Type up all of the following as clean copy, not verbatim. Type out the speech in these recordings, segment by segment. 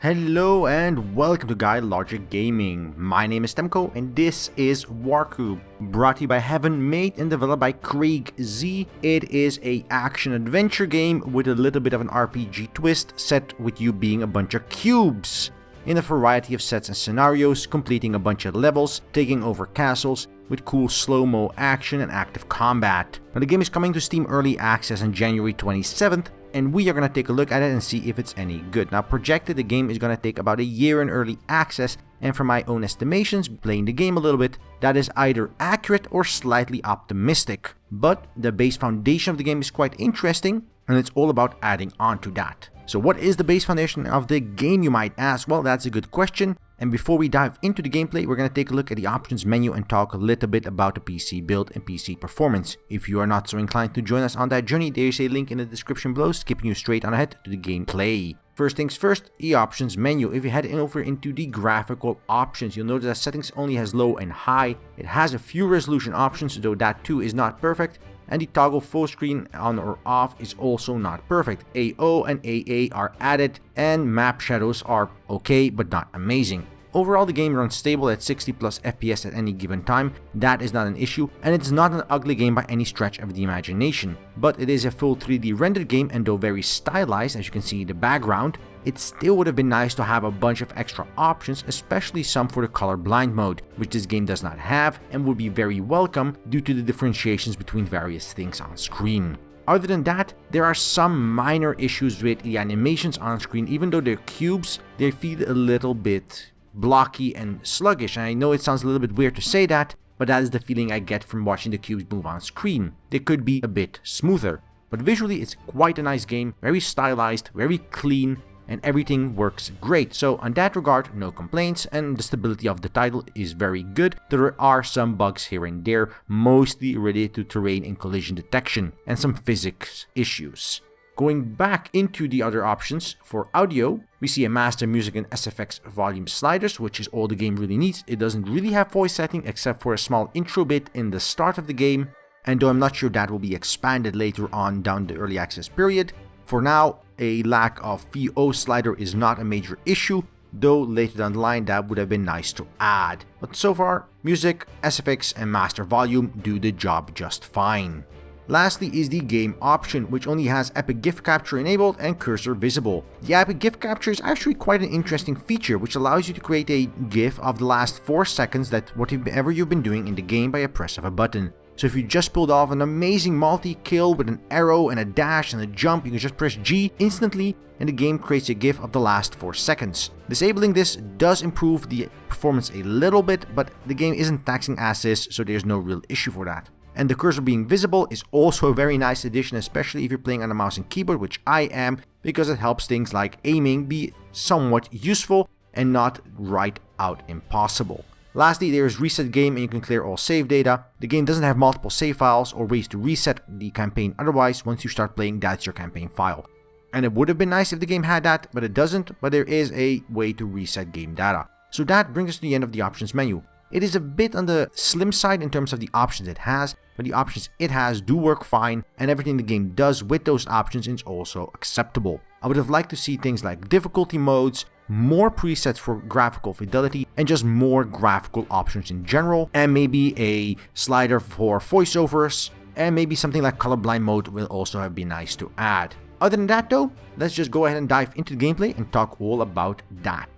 Hello and welcome to GuyLogicGaming. My name is Temko and this is Warcube, brought to you by Heaven, made and developed by Craig Z. It is a action-adventure game with a little bit of an RPG twist, set with you being a bunch of cubes in a variety of sets and scenarios, completing a bunch of levels, taking over castles, with cool slow-mo action and active combat. Now the game is coming to Steam Early Access on January 27th, and we are going to take a look at it and see if it's any good. Now projected the game is going to take about a year in early access, and from my own estimations, playing the game a little bit, that is either accurate or slightly optimistic. But the base foundation of the game is quite interesting, and it's all about adding on to that. So what is the base foundation of the game, you might ask? Well, that's a good question. And before we dive into the gameplay, we're going to take a look at the options menu and talk a little bit about the PC build and PC performance. If you are not so inclined to join us on that journey, there is a link in the description below, skipping you straight on ahead to the gameplay. First things first, the options menu. If you head over into the graphical options, you'll notice that settings only has low and high. It has a few resolution options, though that too is not perfect. And the toggle full screen on or off is also not perfect. AO and AA are added, and map shadows are okay but not amazing. Overall, the game runs stable at 60 plus FPS at any given time. That is not an issue, and it's not an ugly game by any stretch of the imagination. But it is a full 3D rendered game, and though very stylized, as you can see in the background, it still would have been nice to have a bunch of extra options, especially some for the colorblind mode, which this game does not have and would be very welcome due to the differentiations between various things on screen. Other than that, there are some minor issues with the animations on screen. Even though they're cubes, they feel a little bit blocky and sluggish, and I know it sounds a little bit weird to say that, but that is the feeling I get from watching the cubes move on screen. They could be a bit smoother, but visually it's quite a nice game, very stylized, very clean, and everything works great. So on that regard, no complaints, and the stability of the title is very good. There are some bugs here and there, mostly related to terrain and collision detection, and some physics issues. Going back into the other options, for audio, we see a master, music, and SFX volume sliders, which is all the game really needs. It doesn't really have voice setting except for a small intro bit in the start of the game, and though I'm not sure that will be expanded later on down the early access period, for now, a lack of VO slider is not a major issue, though later down the line that would have been nice to add. But so far, music, SFX, and master volume do the job just fine. Lastly is the game option, which only has Epic GIF Capture enabled and cursor visible. The Epic GIF Capture is actually quite an interesting feature, which allows you to create a GIF of the last 4 seconds that whatever you've been doing in the game by a press of a button. So if you just pulled off an amazing multi-kill with an arrow and a dash and a jump, you can just press G instantly and the game creates a GIF of the last 4 seconds. Disabling this does improve the performance a little bit, but the game isn't taxing assets, so there's no real issue for that. And the cursor being visible is also a very nice addition, especially if you're playing on a mouse and keyboard, which I am, because it helps things like aiming be somewhat useful and not right out impossible. Lastly, there is reset game and you can clear all save data. The game doesn't have multiple save files or ways to reset the campaign otherwise. Once you start playing, that's your campaign file. And it would have been nice if the game had that, but it doesn't, but there is a way to reset game data. So that brings us to the end of the options menu. It is a bit on the slim side in terms of the options it has, but the options it has do work fine, and everything the game does with those options is also acceptable. I would have liked to see things like difficulty modes, more presets for graphical fidelity, and just more graphical options in general, and maybe a slider for voiceovers, and maybe something like colorblind mode will also have been nice to add. Other than that though, let's just go ahead and dive into the gameplay and talk all about that.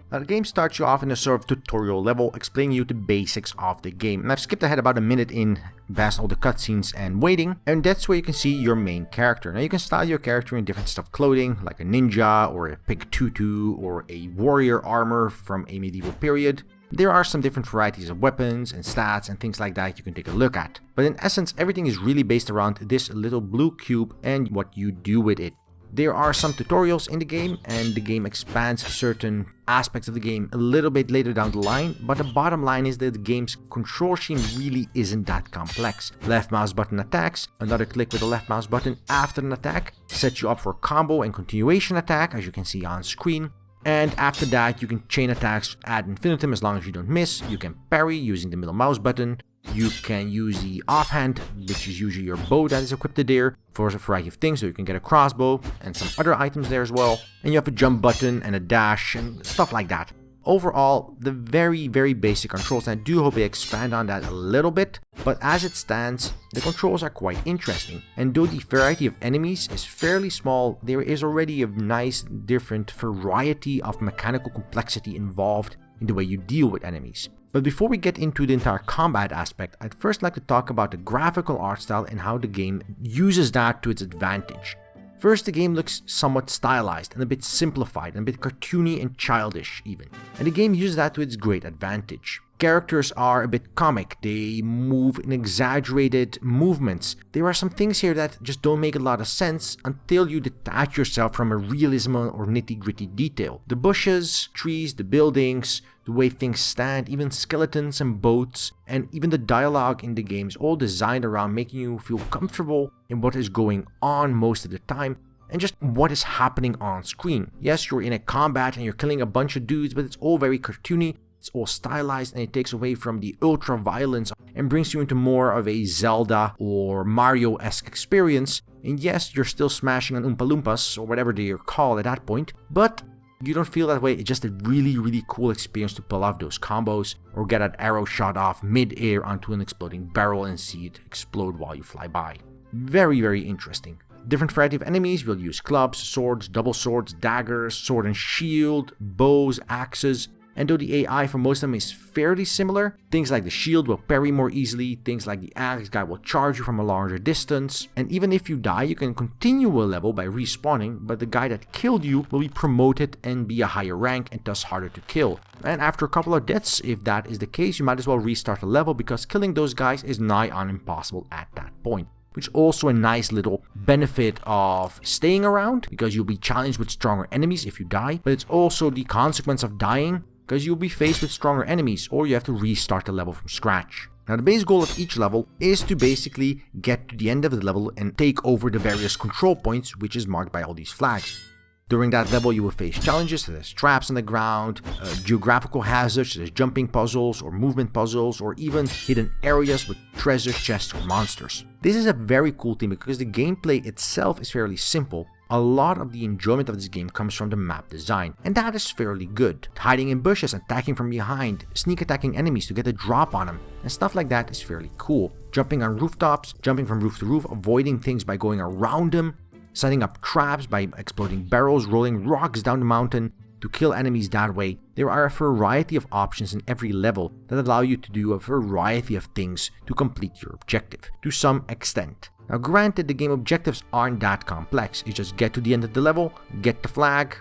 Now the game starts you off in a sort of tutorial level explaining you the basics of the game, and I've skipped ahead about a minute in past all the cutscenes and waiting, and that's where you can see your main character. Now you can style your character in different stuff clothing, like a ninja, or a pig tutu, or a warrior armor from a medieval period. There are some different varieties of weapons and stats and things like that you can take a look at. But in essence, everything is really based around this little blue cube and what you do with it. There are some tutorials in the game, and the game expands certain aspects of the game a little bit later down the line, but the bottom line is that the game's control scheme really isn't that complex. Left mouse button attacks, another click with the left mouse button after an attack sets you up for a combo and continuation attack, as you can see on screen. And after that, you can chain attacks ad infinitum as long as you don't miss. You can parry using the middle mouse button. You can use the offhand, which is usually your bow that is equipped there, for a variety of things. So you can get a crossbow and some other items there as well. And you have a jump button and a dash and stuff like that. Overall, the very basic controls, and I do hope they expand on that a little bit, but as it stands, the controls are quite interesting. And though the variety of enemies is fairly small, there is already a nice different variety of mechanical complexity involved in the way you deal with enemies. But before we get into the entire combat aspect, I'd first like to talk about the graphical art style and how the game uses that to its advantage. First, the game looks somewhat stylized and a bit simplified and a bit cartoony and childish even. And the game uses that to its great advantage. Characters are a bit comic, they move in exaggerated movements. There are some things here that just don't make a lot of sense until you detach yourself from a realism or nitty-gritty detail. The bushes, trees, the buildings, the way things stand, even skeletons and boats, and even the dialogue in the game is all designed around making you feel comfortable in what is going on most of the time and just what is happening on screen. Yes, you're in a combat and you're killing a bunch of dudes, but it's all very cartoony, it's all stylized, and it takes away from the ultra violence and brings you into more of a Zelda or Mario-esque experience. And yes, you're still smashing on Oompa Loompas or whatever they're called at that point, but you don't feel that way. It's just a really cool experience to pull off those combos or get an arrow shot off mid-air onto an exploding barrel and see it explode while you fly by. Very interesting. Different variety of enemies will use clubs, swords, double swords, daggers, sword and shield, bows, axes. And though the AI for most of them is fairly similar, things like the shield will parry more easily, things like the axe guy will charge you from a larger distance, and even if you die, you can continue a level by respawning, but the guy that killed you will be promoted and be a higher rank and thus harder to kill. And after a couple of deaths, if that is the case, you might as well restart the level because killing those guys is nigh on impossible at that point. Which is also a nice little benefit of staying around because you'll be challenged with stronger enemies if you die, but it's also the consequence of dying because you'll be faced with stronger enemies or you have to restart the level from scratch. Now the base goal of each level is to basically get to the end of the level and take over the various control points, which is marked by all these flags. During that level you will face challenges such as traps on the ground, geographical hazards such as jumping puzzles or movement puzzles, or even hidden areas with treasure chests or monsters. This is a very cool thing because the gameplay itself is fairly simple. A lot of the enjoyment of this game comes from the map design, and that is fairly good. Hiding in bushes, attacking from behind, sneak attacking enemies to get a drop on them, and stuff like that is fairly cool. Jumping on rooftops, jumping from roof to roof, avoiding things by going around them, setting up traps by exploding barrels, rolling rocks down the mountain to kill enemies that way. There are a variety of options in every level that allow you to do a variety of things to complete your objective, to some extent. Now granted, the game objectives aren't that complex. You just get to the end of the level, get the flag,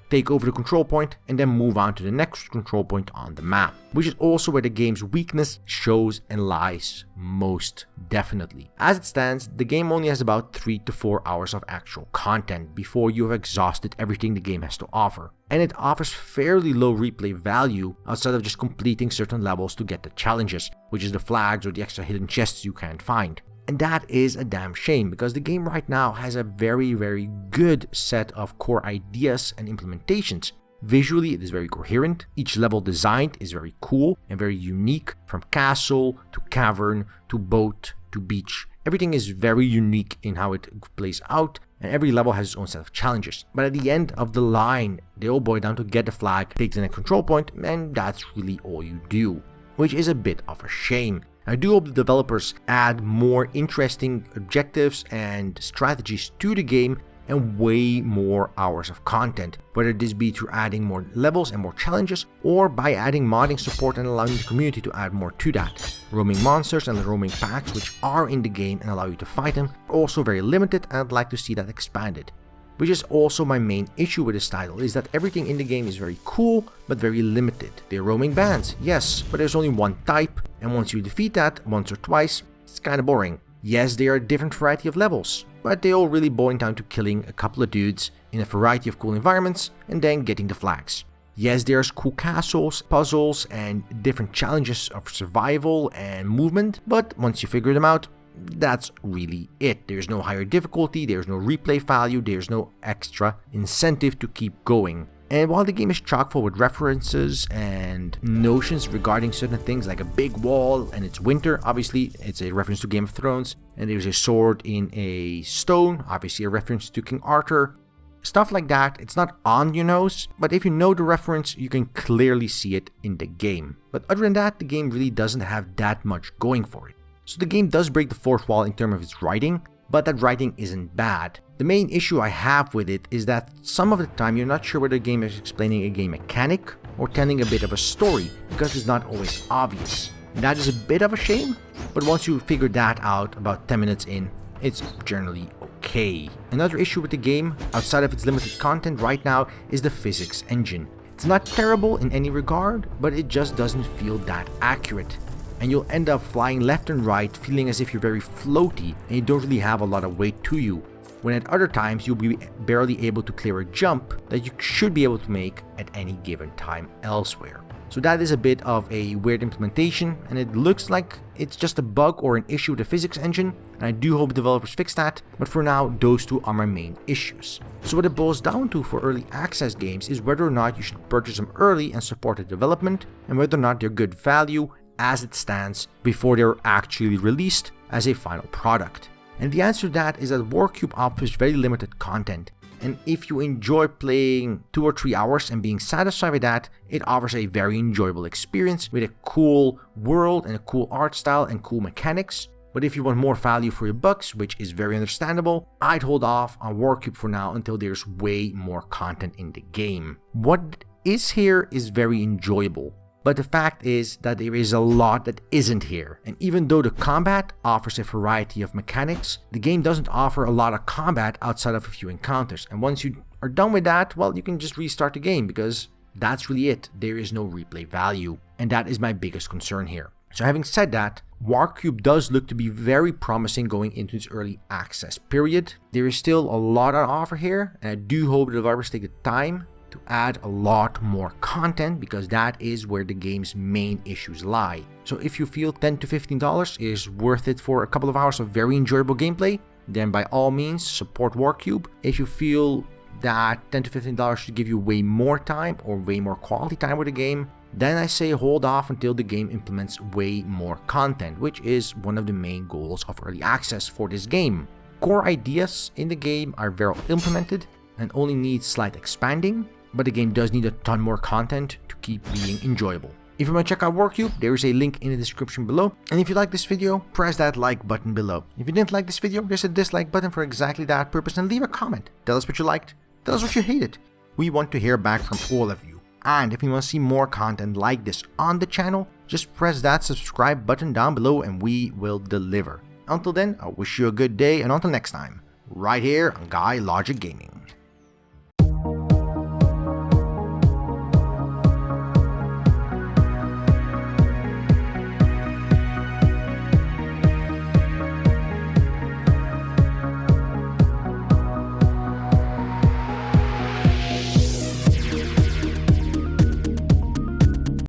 take over the control point, and then move on to the next control point on the map, which is also where the game's weakness shows and lies most definitely. As it stands, the game only has about 3 to 4 hours of actual content before you have exhausted everything the game has to offer, and it offers fairly low replay value outside of just completing certain levels to get the challenges, which is the flags or the extra hidden chests you can't find. And that is a damn shame because the game right now has a very good set of core ideas and implementations. Visually, it is very coherent. Each level designed is very cool and very unique, from castle to cavern to boat to beach. Everything is very unique in how it plays out, and every level has its own set of challenges. But at the end of the line, they all boil down to get the flag, take the next control point, and that's really all you do, which is a bit of a shame. I do hope the developers add more interesting objectives and strategies to the game and way more hours of content, whether this be through adding more levels and more challenges, or by adding modding support and allowing the community to add more to that. Roaming monsters and the roaming packs, which are in the game and allow you to fight them, are also very limited, and I'd like to see that expanded. Which is also my main issue with this title, is that everything in the game is very cool, but very limited. They're roaming bands, yes, but there's only one type, and once you defeat that once or twice, it's kinda boring. Yes, there are a different variety of levels, but they all really boil down to killing a couple of dudes in a variety of cool environments, and then getting the flags. Yes, there's cool castles, puzzles, and different challenges of survival and movement, but once you figure them out, that's really it. There's no higher difficulty, there's no replay value, there's no extra incentive to keep going. And while the game is chock full with references and notions regarding certain things like a big wall and it's winter, obviously it's a reference to Game of Thrones, and there's a sword in a stone, obviously a reference to King Arthur, stuff like that, it's not on your nose, but if you know the reference, you can clearly see it in the game. But other than that, the game really doesn't have that much going for it. So the game does break the fourth wall in terms of its writing, but that writing isn't bad. The main issue I have with it is that some of the time you're not sure whether the game is explaining a game mechanic or telling a bit of a story, because it's not always obvious. And that is a bit of a shame, but once you figure that out about 10 minutes in, it's generally okay. Another issue with the game, outside of its limited content right now, is the physics engine. It's not terrible in any regard, but it just doesn't feel that accurate. And you'll end up flying left and right, feeling as if you're very floaty and you don't really have a lot of weight to you, when at other times you'll be barely able to clear a jump that you should be able to make at any given time elsewhere. So that is a bit of a weird implementation, and it looks like it's just a bug or an issue with the physics engine, and I do hope developers fix that, but for now those two are my main issues. So what it boils down to for early access games is whether or not you should purchase them early and support the development, and whether or not they're good value as it stands before they're actually released as a final product. And the answer to that is that Warcube offers very limited content. And if you enjoy playing 2 or 3 hours and being satisfied with that, it offers a very enjoyable experience with a cool world and a cool art style and cool mechanics. But if you want more value for your bucks, which is very understandable, I'd hold off on Warcube for now until there's way more content in the game. What is here is very enjoyable, but the fact is that there is a lot that isn't here. And even though the combat offers a variety of mechanics, the game doesn't offer a lot of combat outside of a few encounters. And once you are done with that, well, you can just restart the game because that's really it. There is no replay value. And that is my biggest concern here. So having said that, Warcube does look to be very promising going into its early access period. There is still a lot on offer here, and I do hope the developers take the time to add a lot more content, because that is where the game's main issues lie. So if you feel $10 to $15 is worth it for a couple of hours of very enjoyable gameplay, then by all means support Warcube. If you feel that $10 to $15 should give you way more time or way more quality time with the game, then I say hold off until the game implements way more content, which is one of the main goals of early access for this game. Core ideas in the game are very well implemented and only need slight expanding, but the game does need a ton more content to keep being enjoyable. If you want to check out Warcube, there is a link in the description below. And if you like this video, press that like button below. If you didn't like this video, there's a dislike button for exactly that purpose, and leave a comment. Tell us what you liked, tell us what you hated. We want to hear back from all of you. And if you want to see more content like this on the channel, just press that subscribe button down below and we will deliver. Until then, I wish you a good day, and until next time, right here on GuyLogicGaming.